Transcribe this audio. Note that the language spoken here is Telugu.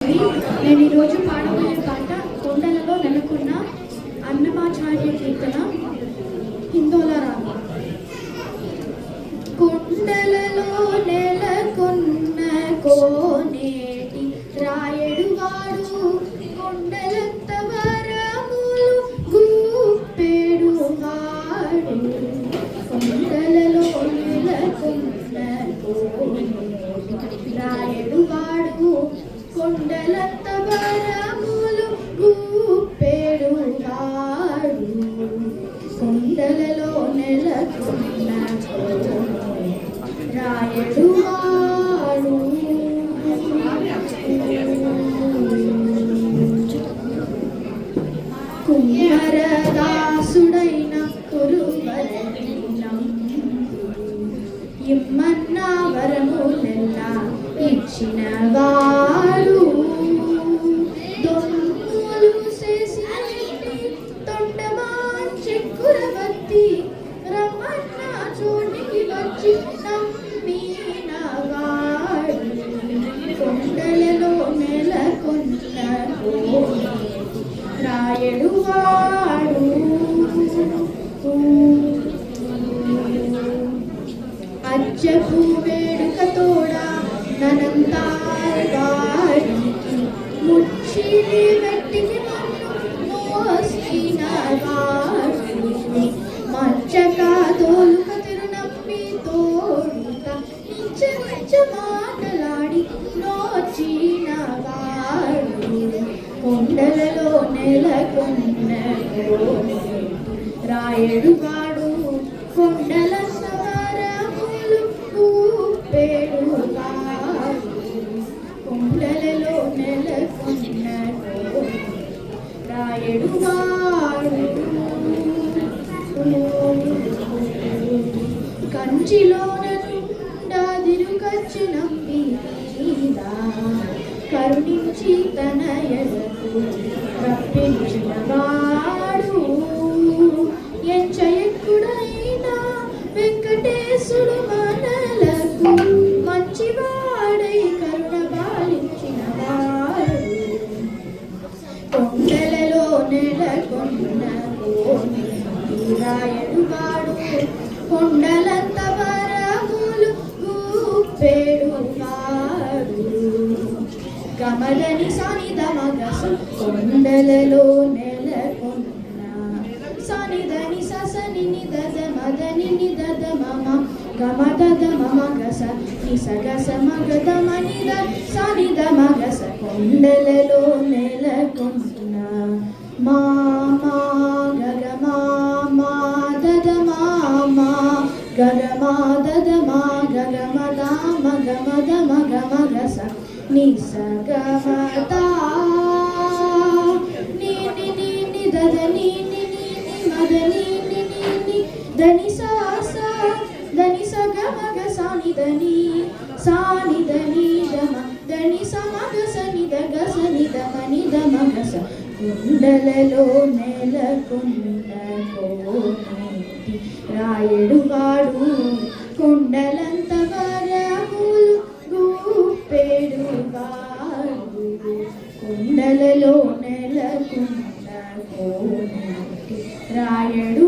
నేను ఈరోజు పాడబోయే పాట కొండలలో నెలకొన్న అన్నమాచార్య కీర్తన హిందోల రాగం. కొండలలో నెలకొన్న కోనేటి రాయడువాడు కొండలంత వరములు గుప్పెడువాడు. కొండలలో నెలకొన్న కోనేటి రాయడువాడు కొండలంత వరములు గుప్పెడువాడు. కొండలలో నెలకొన్న రాయడువాడు. కుమ్మరదాసుడైన కురువరనినం ఇమ్మన్న వరములెల్లా ఇచ్చిన వాడు. దొంగలు చేసి తొండమాంచెక్కురవత్తి రమ్మన్న చోటికి వచ్చి నమ్మిన వాడు. కొండలలో నెలకొన్న రాయడువాడు. అచ్చపు వేడుక తోడా ననంతాడికి ముచ్చిలి వెట్టికి మన్ను మోసిన వాడు. మచ్చక తోలుక తిరునప్పి తోడుక నిచ్చ నిచ్చ మాటలాడి నోచిన వాడు. కొండలలో నెలకొన్న రాయడువాడు కొండలంత వరములు గుప్పెడువాడు. కొండలలో నెలకొన్న రాయడువాడు. కంచిలోన నుండాదిరుకచ్చి నమ్మి కరుణించి తన ఎడకు రప్పించిన వాడు. ఎంచయక్కుడైనా వెంకటేశుడు మనలకు మంచివాడై కరుణ బాలించిన వాడు. కొండలలో నెలకొన్న రాయడువాడు కొండలంత వరములు గుప్పెడువాడు. గమదని సనిద మగస కొండలలో నెలకొన్న సనిదని ససని నిదద మదని నిదద మమ గమదద మమ గస నిసగస మగద మనిద సనిద మగస. కొండలలో నెలకొన్న మామా గగ మామా దద మామా గగ మా దద మా గగ మద మగ మద మగ మగస నిసగమతా ని ని ని ని దద ని ని ని ని మద ని ని ని ని దని సా సా దని సగ మగ సాని దని సాని దని దమ దని సమగ సని దగ సని దమ ని దమ గస. కొండలలో నెలకొన్న కోనేటి రాయడువాడు కొండలంత వరములు గుప్పెడువాడు. కొండలలో నెలకొన్న కోనేటి రాయడు